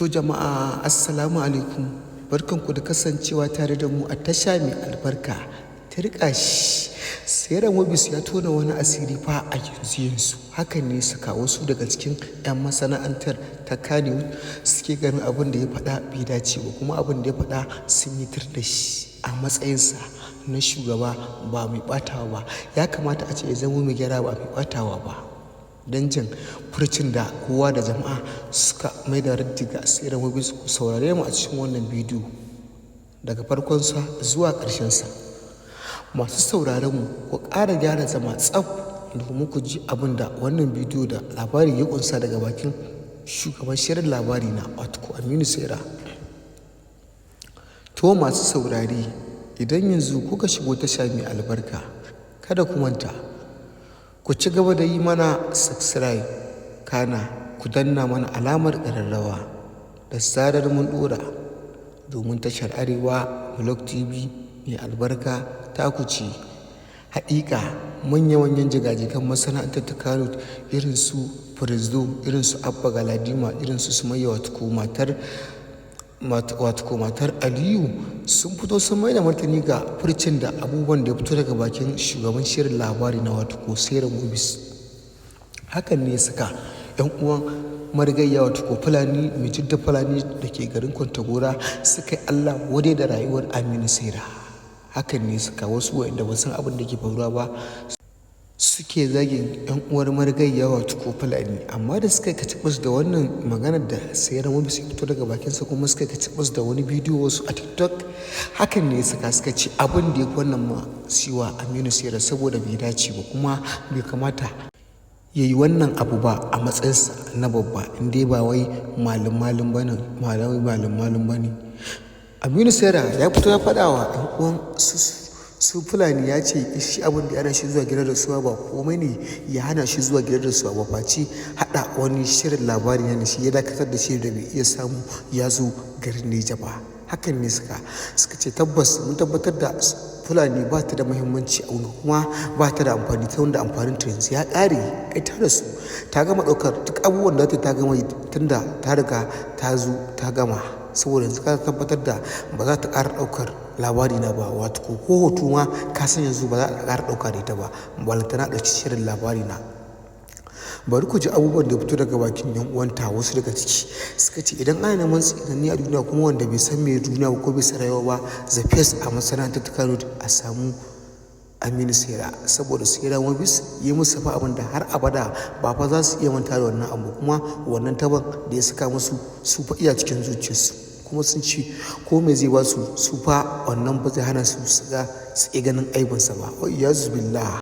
To jama'a assalamu alaikum, barkanku da kasancewa tare da mu a tasha mai albarka ta riƙa shi. Sera Mobis ya tona wani asiri fa a yanzu hakan ne saka wasu daga cikin 'yan masana'antar ta Kannywood suke ganin abin da ya faɗa bai dace ba, kuma abin da ya faɗa sun yi tir da shi a matsayinsa na shugaba ba mai ɓatawa ba. Ya kamata a ce ya zama mai gyara ba mai ɓatawa ba. Don jin furcin da kowa da jama'a suka mai da raddi ga Sera Mobis, ku saurare mu a cikin wannan bidiyo daga farkonsa zuwa ƙarshensa. Masu sauraron mu ku ƙara gyara zama tsaf domin ku ji abin da wannan bidiyo da labari ya ƙunsa daga bakin shugaban shirin labari na wato Aminu Saira. To masu saurari, idan yanzu kuka shigo tasha mai albarka, kada ku manta ku ci gaba da yi mana subscribe, kana ku danna mana alamar ƙararrawa da zarar mun ɗora, domin tashar Arewa Vlog TV mai albarka ta ku ce. Haƙiƙa manya-manyan jigajigan masana'antar ta Kano irin su Firisdo, irin su Abba Galadima, irin su Sumayya wato matar Aliyu sun fito sun mai da martani ga furcin da abubuwan da ya fito daga bakin shugaban shirin labari na wato Sera Mobis. Hakan ne suka 'yan uwan marigayya wato Fulani mai jidda Fulani da ke garin Kwantagora suka yi Allah wadai da rayuwar Aminu Saira. Hakan ne suka wasu waɗanda ba san abin da ke faruwa ba suke zagin 'yan uwar marigayya wato Fulani, amma da suka kacibus da wannan maganar da Sera Mobis ya fito daga bakinsa, kuma suka kacibus da wani bidiyo wasu a TikTok. Hakan ne suka ce abin da ya fi wannan ma siwa Aminu Saira saboda bai dace ba, kuma bai kamata ya yi wannan abu ba a matsayinsa na babba, inda ba wai malum ba ne. Aminu Saira ya fito ya faɗa wa 'yan uwan su Fulani, ya ce shi abin da ya hana shi zuwa gidan rasuwa ba komai ne ya hana shi zuwa gidan rasuwa ba face haɗa wani shirin labari ne shi ya dakatar da shi da bai iya samu ya zo garin Neja ba. Hakan ne suka ce tabbas mun tabbatar da Fulani ba ta da muhimmanci a wurin, kuma ba ta da amfani, ta wanda amfanin ta yanzu ya ƙare. Ai ta rasu, ta gama ɗaukar duk abubuwan da ta gama yi tunda ta riga ta zo ta gama, saboda yanzu ka tabbatar da ba za ta ƙara ɗaukar labari na ba, wato ko hoto ma ka san yanzu ba za a ƙara ɗauka da ita ba, balantana ɗauki shirin labari na. Bari ku ji abubuwan da fito daga bakin 'yan uwanta wasu daga ciki. Suka ce idan ana neman tsinanni a duniya kuma wanda bai san me duniya ba ko bai san rayuwa ba, the face a masana'antar ta Kano a samu Aminu Saira, saboda Sera Mobis yi musu fa abin da har abada ba fa za su iya manta da wannan abu, kuma wannan taban da ya saka musu su fa iya cikin zuciyarsu, kuma sun ce ko me zai ba su fa wannan ba zai hana su su iya ganin aibinsa ba. Wa iyazu billah.